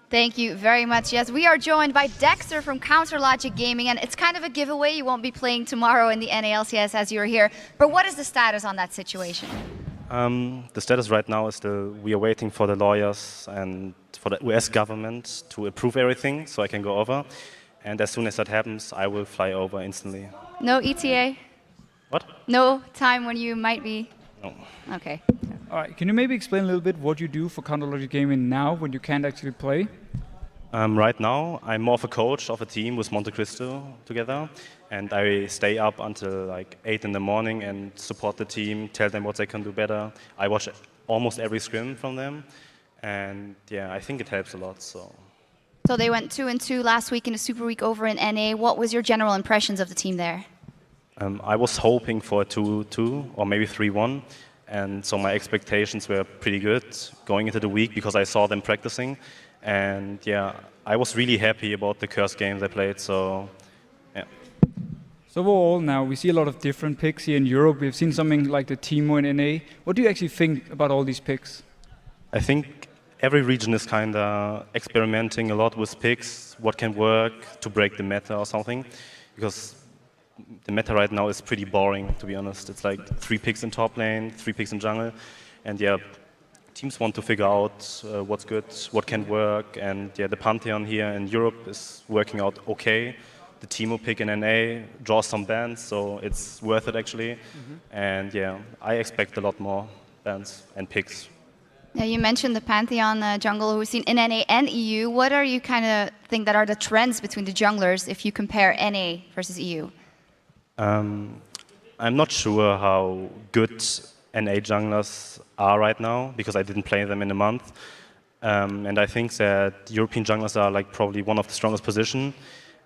Thank you very much. Yes, we are joined by Dexter from Logic Gaming, and it's kind of a giveaway. You won't be playing tomorrow in the NA LCS as you're here. But what is the status on that situation? The status right now is we are waiting for the lawyers and for the US government to approve everything so I can go over. And as soon as that happens, I will fly over instantly. No ETA? What? No time when you might be? No. Okay. All right, can you maybe explain a little bit what you do for Logic Gaming now when you can't actually play? Right now, I'm more of a coach of a team with Monte Cristo together. And I stay up until like 8 in the morning and support the team, tell them what they can do better. I watch almost every scrim from them. And yeah, I think it helps a lot. So they went 2-2 last week in a Super Week over in NA. What was your general impressions of the team there? I was hoping for a 2-2 or maybe 3-1. And so my expectations were pretty good going into the week because I saw them practicing. And yeah, I was really happy about the Curse game they played. So yeah. So overall now, we see a lot of different picks here in Europe. We've seen something like the Teemo in NA. What do you actually think about all these picks? I think every region is kind of experimenting a lot with picks, what can work to break the meta or something. Because the meta right now is pretty boring, to be honest. It's like 3 picks in top lane, 3 picks in jungle. And yeah, teams want to figure out what's good, what can work. And yeah, the Pantheon here in Europe is working out okay. The Teemo pick in NA draws some bans, so it's worth it actually. And yeah, I expect a lot more bans and picks. Yeah, you mentioned the Pantheon jungle who we've seen in NA and EU. What are you kind of think that are the trends between the junglers if you compare NA versus EU? I'm not sure how good NA junglers are right now because I didn't play them in a month. And I think that European junglers are like probably one of the strongest position.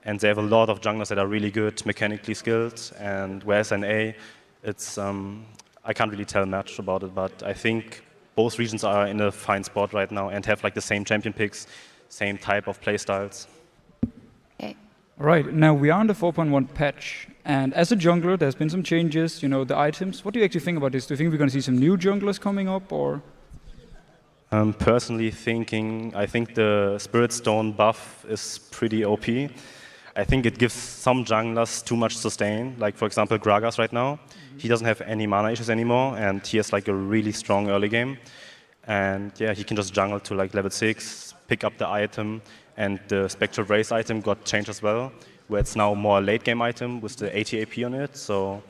And they have a lot of junglers that are really good, mechanically skilled. And whereas NA, it's I can't really tell much about it, but I think both regions are in a fine spot right now and have like the same champion picks, same type of playstyles. Okay. All right, now we are on the 4.1 patch. And as a jungler, there's been some changes, you know, the items. What do you actually think about this? Do you think we're going to see some new junglers coming up, or? Personally thinking, I think the Spirit Stone buff is pretty OP. I think it gives some junglers too much sustain, like for example Gragas right now. He doesn't have any mana issues anymore, and he has like a really strong early game. And yeah, he can just jungle to like level 6, pick up the item, and the Spectral Race item got changed as well, where it's now more a late game item with the 80 AP on it. So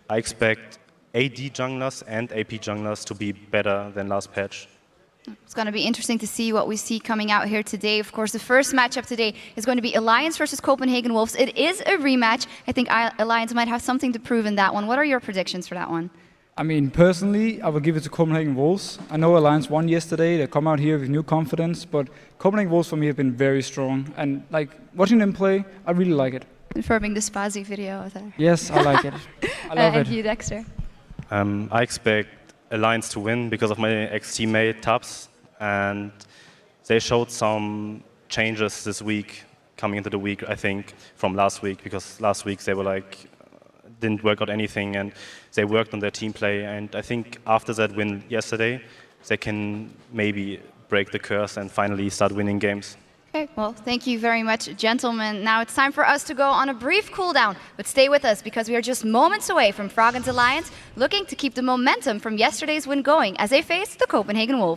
I expect AD junglers and AP junglers to be better than last patch. It's going to be interesting to see what we see coming out here today. Of course, the first matchup today is going to be Alliance versus Copenhagen Wolves. It is a rematch. I think Alliance might have something to prove in that one. What are your predictions for that one? I mean, personally, I will give it to Copenhagen Wolves. I know Alliance won yesterday. They come out here with new confidence, but Copenhagen Wolves for me have been very strong. And like watching them play, I really like it. Confirming the Spazi video there. Yes, I like it. I love it. Thank you, Dexter. I expect Alliance to win because of my ex-teammate Tubbs, and they showed some changes this week, coming into the week, I think, from last week, because last week they were like, didn't work out anything, and they worked on their team play, and I think after that win yesterday, they can maybe break the curse and finally start winning games. Okay, well, thank you very much, gentlemen. Now it's time for us to go on a brief cooldown, but stay with us because we are just moments away from Froggen's Alliance, looking to keep the momentum from yesterday's win going as they face the Copenhagen Wolves.